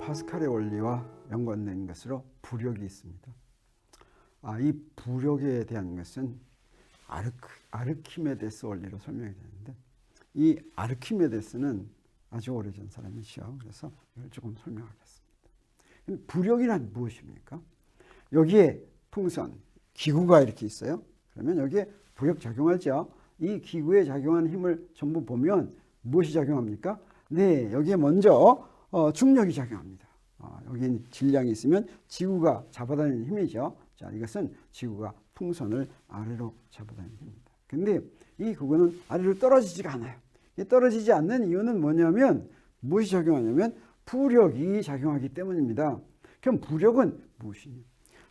파스칼의 원리와 연관된 것으로 부력이 있습니다. 이 부력에 대한 것은 아르키메데스 원리로 설명이 되는데, 이 아르키메데스는 아주 오래전 사람이죠. 그래서 이걸 조금 설명하겠습니다. 부력이란 무엇입니까? 여기에 풍선, 기구가 이렇게 있어요. 그러면 여기에 부력 작용하죠. 이 기구에 작용하는 힘을 전부 보면 무엇이 작용합니까? 네, 여기에 먼저 중력이 작용합니다. 여기 질량이 있으면 지구가 잡아다니는 힘이죠. 자, 이것은 지구가 풍선을 아래로 잡아다니는 힘입니다. 근데 이 기구는 아래로 떨어지지가 않아요. 이 떨어지지 않는 이유는 뭐냐면, 무엇이 작용하냐면 부력이 작용하기 때문입니다. 그럼 부력은 무엇이냐?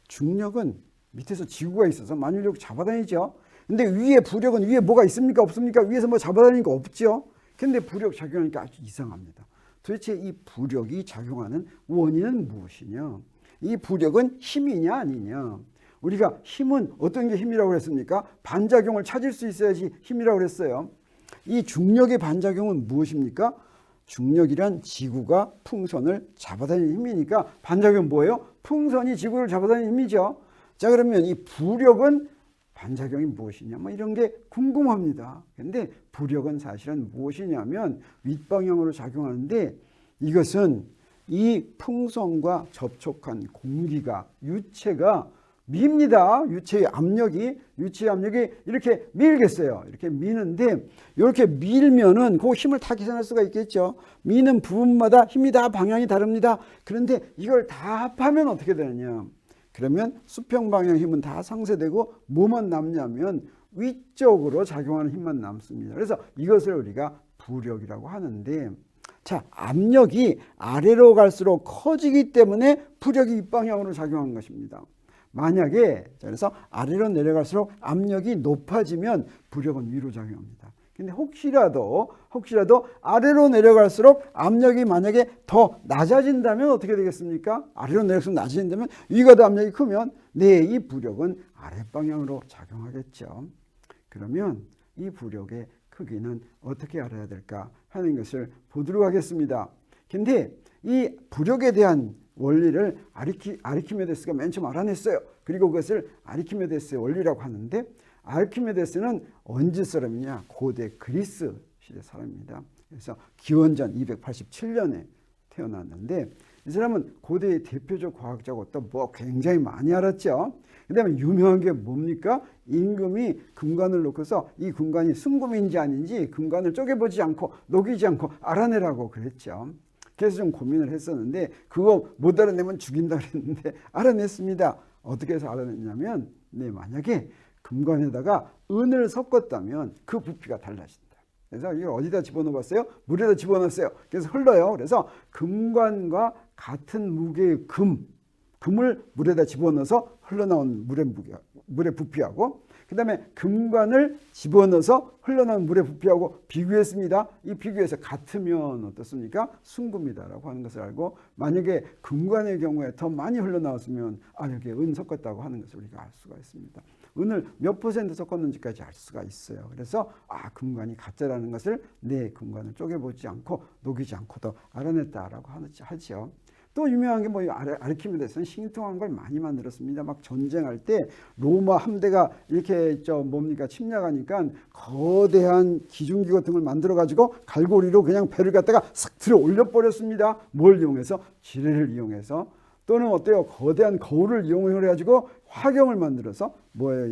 중력은 밑에서 지구가 있어서 만유력 잡아다니죠. 근데 위에 부력은 위에 뭐가 있습니까? 없습니까? 위에서 뭐 잡아다니는 거 없죠. 근데 부력 작용하니까 아주 이상합니다. 도대체 이 부력이 작용하는 원인은 무엇이냐? 이 부력은 힘이냐 아니냐? 우리가 힘은 어떤 게 힘이라고 그랬습니까? 반작용을 찾을 수 있어야지 힘이라고 그랬어요. 이 중력의 반작용은 무엇입니까? 중력이란 지구가 풍선을 잡아다니는 힘이니까 반작용은 뭐예요? 풍선이 지구를 잡아다니는 힘이죠. 자, 그러면 이 부력은 반작용이 무엇이냐, 뭐 이런 게 궁금합니다. 근데 부력은 사실은 무엇이냐면 윗방향으로 작용하는데, 이것은 이 풍선과 접촉한 공기가, 유체가 밉니다. 유체의 압력이 이렇게 밀겠어요. 이렇게 미는데, 이렇게 밀면은 그 힘을 다 계산할 수가 있겠죠. 미는 부분마다 힘이 다 방향이 다릅니다. 그런데 이걸 다 합하면 어떻게 되느냐? 그러면 수평 방향 힘은 다 상쇄되고 뭐만 남냐면 위쪽으로 작용하는 힘만 남습니다. 그래서 이것을 우리가 부력이라고 하는데, 자, 압력이 아래로 갈수록 커지기 때문에 부력이 윗방향으로 작용하는 것입니다. 만약에, 그래서 아래로 내려갈수록 압력이 높아지면 부력은 위로 작용합니다. 근데 혹시라도 아래로 내려갈수록 압력이 만약에 더 낮아진다면 어떻게 되겠습니까? 아래로 내려갈수록 낮아진다면 위가 더 압력이 크면 이 부력은 아랫방향으로 작용하겠죠. 그러면 이 부력의 크기는 어떻게 알아야 될까 하는 것을 보도록 하겠습니다. 근데 이 부력에 대한 원리를 아르키메데스가 맨 처음 알아냈어요. 그리고 그것을 아르키메데스의 원리라고 하는데, 아르키메데스는 언제 사람이냐? 고대 그리스 시대 사람입니다. 그래서 기원전 287년에 태어났는데, 이 사람은 고대의 대표적 과학자고 또 뭐 굉장히 많이 알았죠. 그 다음에 유명한 게 뭡니까? 임금이 금관을 놓고서 이 금관이 순금인지 아닌지 금관을 쪼개보지 않고 녹이지 않고 알아내라고 그랬죠. 그래서 좀 고민을 했었는데, 그거 못 알아내면 죽인다 그랬는데 알아냈습니다. 어떻게 해서 알아냈냐면, 만약에 금관에다가 은을 섞었다면 그 부피가 달라진다. 그래서 이걸 어디다 집어넣었어요? 물에다 집어넣었어요. 그래서 흘러요. 그래서 금관과 같은 무게의 금을 물에다 집어넣어서 흘러나온 물의 부피하고, 그 다음에 금관을 집어넣어서 흘러나온 물의 부피하고 비교했습니다. 이 비교해서 같으면 어떻습니까? 순금이다라고 하는 것을 알고, 만약에 금관의 경우에 더 많이 흘러나왔으면 여기에 은 섞었다고 하는 것을 우리가 알 수가 있습니다. 은을 몇 % 섞었는지까지 알 수가 있어요. 그래서 금관이 가짜라는 것을 금관을 쪼개보지 않고 녹이지 않고도 알아냈다라고 하죠. 또 유명한 게 아르키메데스는 신통한 걸 많이 만들었습니다. 막 전쟁할 때 로마 함대가 이렇게 침략하니까 거대한 기중기 같은 걸 만들어 가지고 갈고리로 그냥 배를 갖다가 싹 들어 올려 버렸습니다. 뭘 이용해서? 지뢰를 이용해서. 또는 어때요? 거대한 거울을 이용해 가지고 화경을 만들어서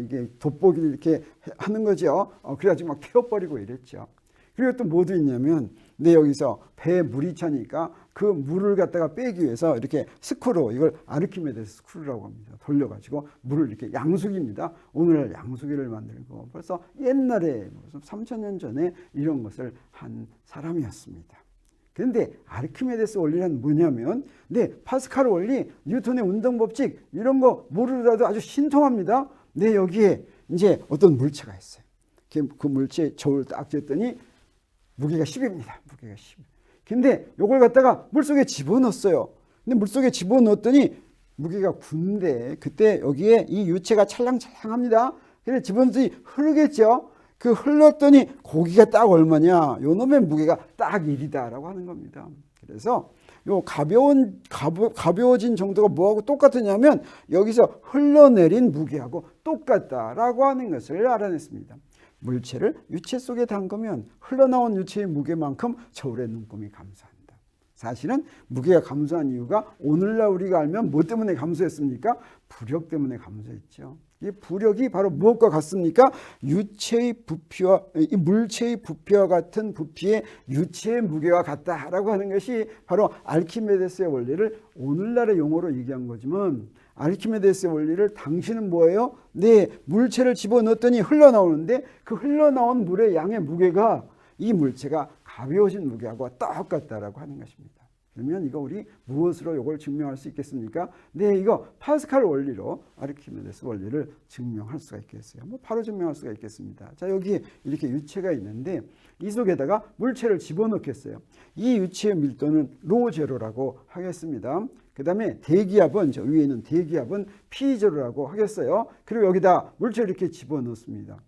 이게 돋보기를 이렇게 하는 거죠. 그래가지고 막 태워버리고 이랬죠. 그리고 또 뭐도 있냐면, 여기서 배에 물이 차니까 그 물을 갖다가 빼기 위해서 이렇게 스크루, 이걸 아르키메데스 스크루라고 합니다. 돌려가지고 물을 이렇게 양수기입니다. 오늘날 양수기를 만들고, 벌써 옛날에 3000년 전에 이런 것을 한 사람이었습니다. 그런데 아르키메데스 원리는 뭐냐면, 파스칼 원리, 뉴턴의 운동법칙 이런 거 모르더라도 아주 신통합니다. 여기에 이제 어떤 물체가 있어요. 그 물체 저울 딱 쟀더니 무게가 10입니다. 무게가 10. 근데 이걸 갖다가 물속에 집어넣었어요. 근데 물속에 집어넣었더니 무게가 9인데, 그때 여기에 이 유체가 찰랑찰랑합니다. 그래서 집어넣었더니 흐르겠죠. 그 흘렀더니 고기가 딱 얼마냐? 요 놈의 무게가 딱 1이다라고 하는 겁니다. 그래서 요 가벼워진 정도가 뭐하고 똑같으냐면 여기서 흘러내린 무게하고 똑같다라고 하는 것을 알아냈습니다. 물체를 유체 속에 담그면 흘러나온 유체의 무게만큼 저울의 눈금이 감소한다. 사실은 무게가 감소한 이유가 오늘날 우리가 알면 뭐 때문에 감소했습니까? 부력 때문에 감소했죠. 이 부력이 바로 무엇과 같습니까? 유체의 부피와 이 물체의 부피와 같은 부피의 유체의 무게와 같다라고 하는 것이 바로 알키메데스의 원리를 오늘날의 용어로 얘기한 거지만 알키메데스의 원리를 당신은 뭐예요? 네, 물체를 집어넣었더니 흘러나오는데 그 흘러나온 물의 양의 무게가 이 물체가 가벼워진 무게하고 똑같다라고 하는 것입니다. 그러면 이거 우리 무엇으로 이걸 증명할 수 있겠습니까? 네, 이거 파스칼 원리로 아르키메데스 원리를 증명할 수가 있겠어요. 뭐 바로 증명할 수가 있겠습니다. 자, 여기 이렇게 유체가 있는데 이 속에다가 물체를 집어넣겠어요. 이 유체의 밀도는 로제로라고 하겠습니다. 그 다음에 대기압은 저 위에 있는 대기압은 P0라고 하겠어요. 그리고 여기다 물체를 이렇게 집어넣습니다.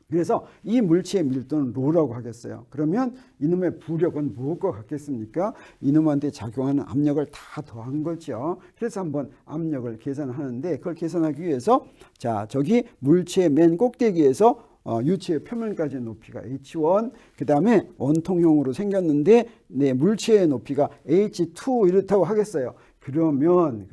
그래서 이 물체의 밀도는 로라고 하겠어요. 그러면 이놈의 부력은 무엇과 같겠습니까? 이놈한테 작용하는 압력을 다 더한 거죠. 그래서 한번 압력을 계산하는데 그걸 계산하기 위해서 자, 저기 물체의 맨 꼭대기에서 유체의 표면까지의 높이가 H1, 그 다음에 원통형으로 생겼는데 네, 물체의 높이가 H2 이렇다고 하겠어요. 그러면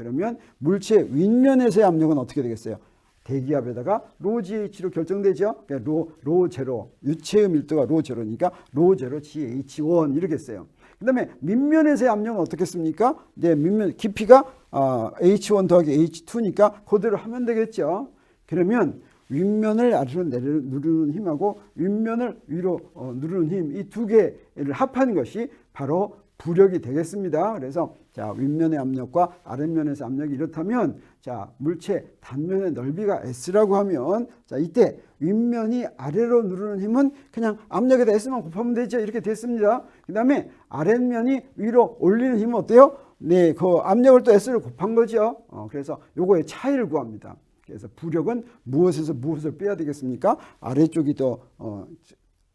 물체 윗면에서의 압력은 어떻게 되겠어요? 대기압에다가 로 GH로 결정되죠. 그러니까 로 제로, 유체의 밀도가 로 제로니까 로 제로 GH1 이렇겠어요. 그 다음에 밑면에서의 압력은 어떻겠습니까? 네, 밑면 깊이가 H1 더하기 H2니까 그대로 하면 되겠죠. 그러면 윗면을 아래로 누르는 힘하고 윗면을 위로 누르는 힘, 이 두 개를 합하는 것이 바로 부력이 되겠습니다. 그래서 자, 윗면의 압력과 아랫면에서 압력이 이렇다면 자, 물체 단면의 넓이가 S라고 하면 자, 이때 윗면이 아래로 누르는 힘은 그냥 압력에다 S만 곱하면 되죠. 이렇게 됐습니다. 그 다음에 아랫면이 위로 올리는 힘은 어때요? 네, 그 압력을 또 S를 곱한 거죠. 그래서 요거의 차이를 구합니다. 그래서 부력은 무엇에서 무엇을 빼야 되겠습니까? 아래쪽이 더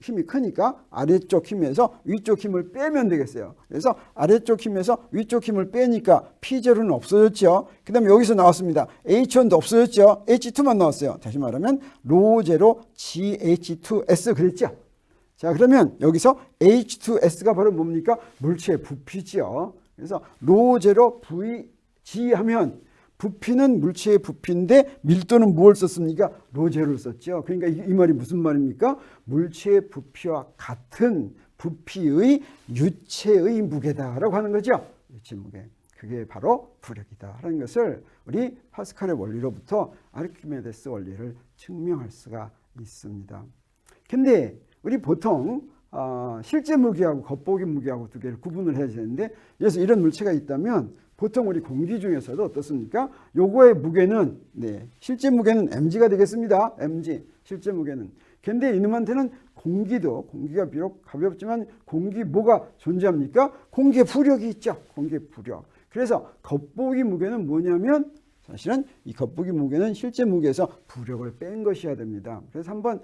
힘이 크니까 아래쪽 힘에서 위쪽 힘을 빼면 되겠어요. 그래서 아래쪽 힘에서 위쪽 힘을 빼니까 P0는 없어졌죠. 그 다음에 여기서 나왔습니다. H1도 없어졌죠. H2만 나왔어요. 다시 말하면 로0 GH2S 그랬죠. 자, 그러면 여기서 H2S가 바로 뭡니까? 물체의 부피죠. 그래서 로0 VG 하면 부피는 물체의 부피인데 밀도는 뭘 썼습니까? 로제를 썼죠. 그러니까 이 말이 무슨 말입니까? 물체의 부피와 같은 부피의 유체의 무게다라고 하는 거죠. 유체 무게. 그게 바로 부력이다라는 것을 우리 파스칼의 원리로부터 아르키메데스 원리를 증명할 수가 있습니다. 근데 우리 보통 실제 무게하고 겉보기 무게하고 두 개를 구분을 해야 되는데 그래서 이런 물체가 있다면 보통 우리 공기 중에서도 어떻습니까? 요거의 무게는 네, 실제 무게는 mg가 되겠습니다. mg 실제 무게는. 근데 이놈한테는 공기가 비록 가볍지만 공기 뭐가 존재합니까? 공기의 부력이 있죠. 공기의 부력. 그래서 겉보기 무게는 뭐냐면 사실은 이 겉보기 무게는 실제 무게에서 부력을 뺀 것이어야 됩니다. 그래서 한번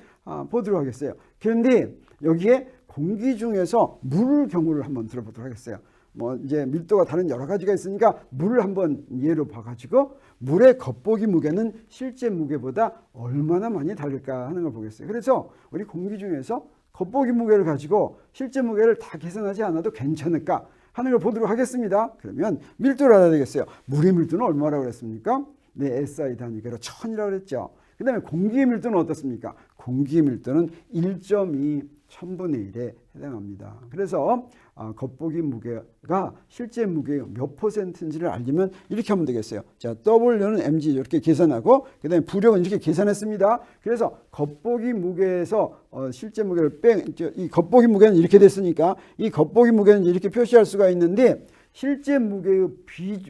보도록 하겠어요. 그런데 여기에 공기 중에서 물 경우를 한번 들어보도록 하겠어요. 뭐 이제 밀도가 다른 여러 가지가 있으니까 물을 한번 예로 봐가지고 물의 겉보기 무게는 실제 무게보다 얼마나 많이 다를까 하는 걸 보겠어요. 그래서 우리 공기 중에서 겉보기 무게를 가지고 실제 무게를 다 계산하지 않아도 괜찮을까 하는 걸 보도록 하겠습니다. 그러면 밀도를 알아야 되겠어요. 물의 밀도는 얼마라고 그랬습니까? 네, SI 단위계로 1000이라고 그랬죠. 그 다음에 공기의 밀도는 어떻습니까? 공기의 밀도는 1.2 1000분의 1에 해당합니다. 그래서 겉보기 무게가 실제 무게의 몇 %인지를 알려면 이렇게 하면 되겠어요. 자, W는 mg 이렇게 계산하고 그 다음에 부력은 이렇게 계산했습니다. 그래서 겉보기 무게에서 실제 무게를 이 겉보기 무게는 이렇게 됐으니까 이 겉보기 무게는 이렇게 표시할 수가 있는데 실제 무게의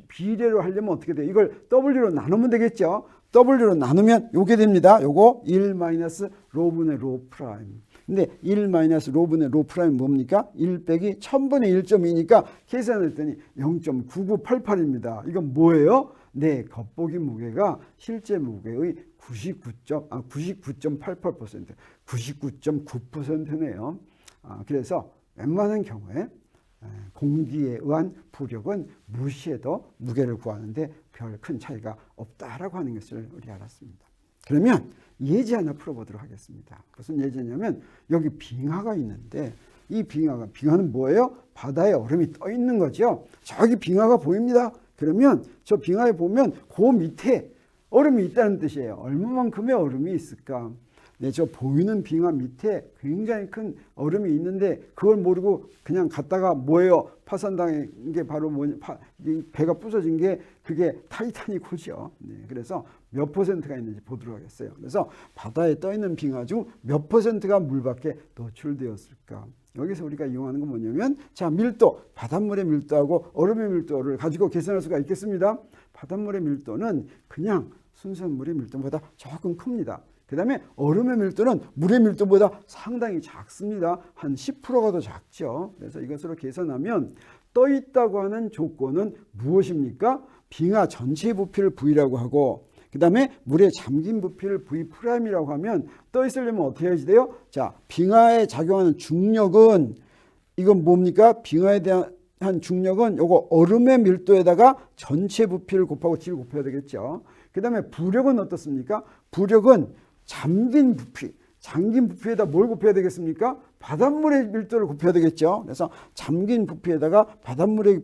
비례로 하려면 어떻게 돼요? 이걸 W로 나누면 되겠죠. W로 나누면 요게 됩니다. 요거 1 마이너스 로분의 로 프라임. 근데 1 마이너스 로분의 로 프라임 뭡니까? 1 빼기 1000분의 1.2니까 계산했더니 0.9988입니다. 이건 뭐예요? 네, 겉보기 무게가 실제 무게의 99.88%, 99.9%네요. 그래서 웬만한 경우에 공기에 의한 부력은 무시해도 무게를 구하는데 별 큰 차이가 없다라고 하는 것을 우리 알았습니다. 그러면 예제 하나 풀어보도록 하겠습니다. 무슨 예제냐면 여기 빙하가 있는데 이 빙하는 뭐예요? 바다에 얼음이 떠 있는 거죠. 저기 빙하가 보입니다. 그러면 저 빙하에 보면 그 밑에 얼음이 있다는 뜻이에요. 얼마만큼의 얼음이 있을까? 네, 저 보이는 빙하 밑에 굉장히 큰 얼음이 있는데 그걸 모르고 그냥 갔다가 뭐예요? 파산당한 게 바로 배가 부서진 게 그게 타이타닉호죠. 네, 그래서 몇 퍼센트가 있는지 보도록 하겠어요. 그래서 바다에 떠 있는 빙하 중 몇 퍼센트가 물 밖에 노출되었을까? 여기서 우리가 이용하는 건 뭐냐면 자, 밀도, 바닷물의 밀도하고 얼음의 밀도를 가지고 계산할 수가 있겠습니다. 바닷물의 밀도는 그냥 순수한 물의 밀도보다 조금 큽니다. 그 다음에 얼음의 밀도는 물의 밀도보다 상당히 작습니다. 한 10%가 더 작죠. 그래서 이것으로 계산하면 떠 있다고 하는 조건은 무엇입니까? 빙하 전체의 부피를 V라고 하고 그 다음에 물에 잠긴 부피를 V'이라고 하면 떠 있으려면 어떻게 해야지 돼요? 자, 빙하에 작용하는 중력은 이건 뭡니까? 빙하에 대한 중력은 요거 얼음의 밀도에다가 전체 부피를 곱하고 G를 곱해야 되겠죠. 그 다음에 부력은 어떻습니까? 부력은 잠긴 부피에다 뭘 곱해야 되겠습니까? 바닷물의 밀도를 곱해야 되겠죠. 그래서 잠긴 부피에다가 바닷물의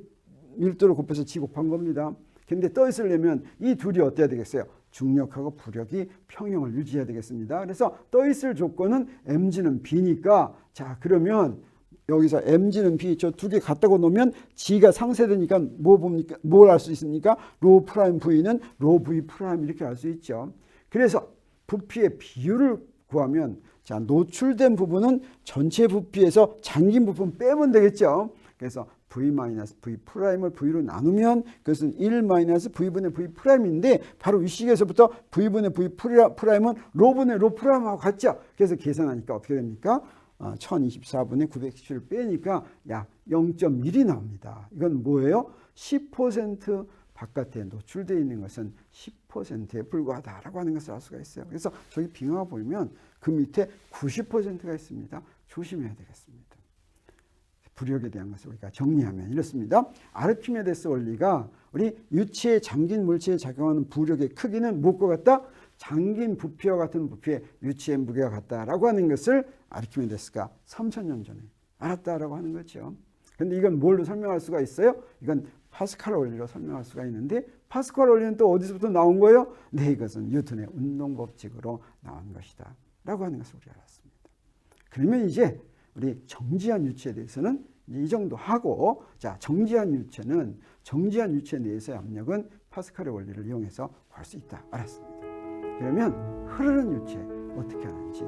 밀도를 곱해서 G 곱한 겁니다. 근데 떠 있으려면 이 둘이 어때야 되겠어요? 중력하고 부력이 평형을 유지해야 되겠습니다. 그래서 떠 있을 조건은 mg는 b니까 자, 그러면 여기서 mg는 b 저 두 개 갖다가 놓으면 g가 상쇄되니까 뭘 알 수 있습니까? 로 프라임 v는 로 v 프라임 이렇게 알 수 있죠. 그래서 부피의 비율을 구하면 자, 노출된 부분은 전체 부피에서 잠긴 부분 빼면 되겠죠. 그래서 v-v 프라임을 v로 나누면 그것은 1-v분의 v 프라임인데 바로 이 시기에서부터 v분의 v 프라임은 로분의 로 프라임하고 같죠. 그래서 계산하니까 어떻게 됩니까? 1024분의 917을 빼니까 약 0.1이 나옵니다. 이건 뭐예요? 10% 바깥에 노출되어 있는 것은 10%에 불과하다라고 하는 것을 알 수가 있어요. 그래서 저기 빙하가 보이면 그 밑에 90%가 있습니다. 조심해야 되겠습니다. 부력에 대한 것을 우리가 정리하면 이렇습니다. 아르키메데스 원리가 우리 유체에 잠긴 물체에 작용하는 부력의 크기는 무엇과 같다? 잠긴 부피와 같은 부피의 유체의 무게가 같다라고 하는 것을 아르키메데스가 3000년 전에 알았다라고 하는 거죠. 그런데 이건 뭘로 설명할 수가 있어요? 이건 파스칼 원리로 설명할 수가 있는데 파스칼 원리는 또 어디서부터 나온 거예요? 네, 이것은 뉴턴의 운동법칙으로 나온 것이다 라고 하는 것을 우리 알았습니다. 그러면 이제 우리 정지한 유체에 대해서는 이제 이 정도 하고 자, 정지한 유체 내에서의 압력은 파스칼의 원리를 이용해서 구할 수 있다 알았습니다. 그러면 흐르는 유체 어떻게 하는지